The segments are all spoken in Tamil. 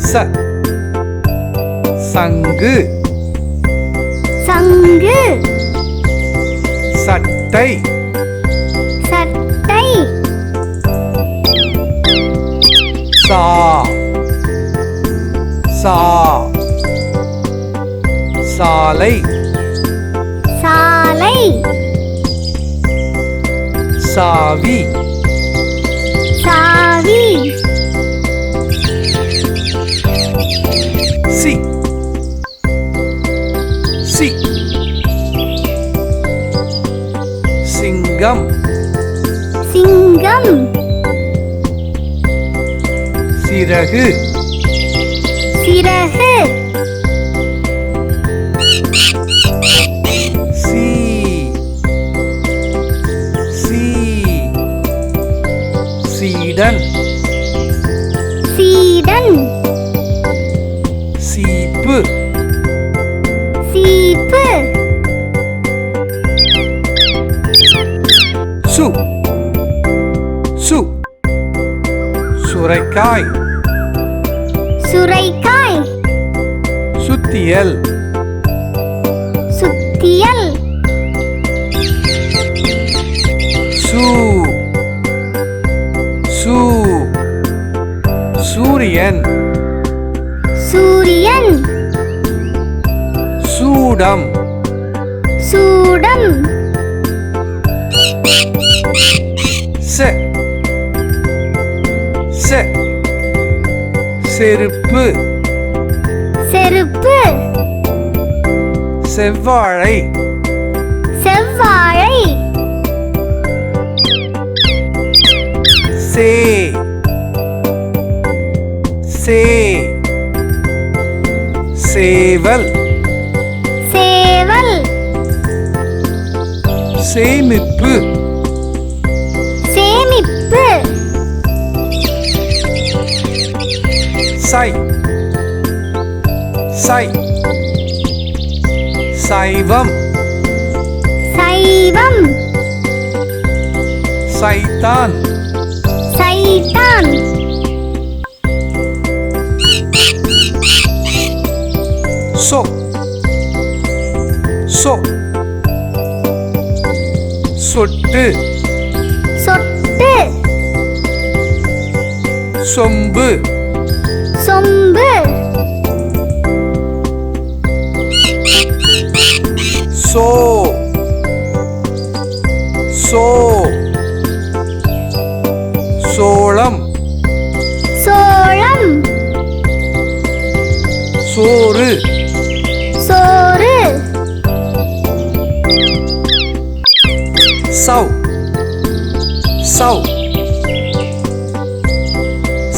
ச சங்கு சங்கு சட்டை சட்டை சா சா சாலை சாலை சாவி சாவி சி சி சிங்கம் சிங்கம் சிறகு சிறகு சி சி சீடன் சீடன் சீப்பு சீப்பு சு சு சுரைக்காய் சுரைக்காய் சுத்தியல் சுத்தியல் சு சு சூரியன் சூரியன் சூடம் சூடம் செ செ செருப்பு செருப்பு செவ்வாழை செவ்வாழை சே சே சேவல் சேவல் சேமிப்பு சேமிப்பு சை சை சைவம் சைவம் சைத்தான் சைத்தான் சோ சோ சொட்டு சொட்டு சொம்பு சொம்பு சோ சோ சோளம் சோளம் சோறு சோறு சௌ சௌ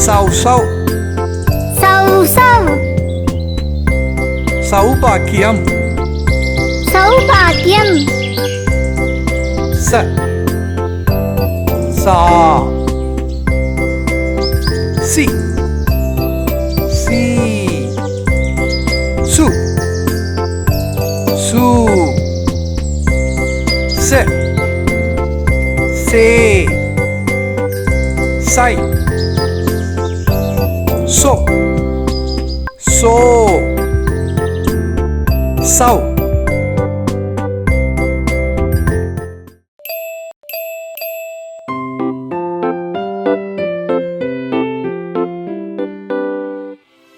சௌ சௌ சௌசௌ சௌபாக்கியம் சௌபாக்கியம் ச சா சி சி சு சு செ சே சை சோ சோ சௌ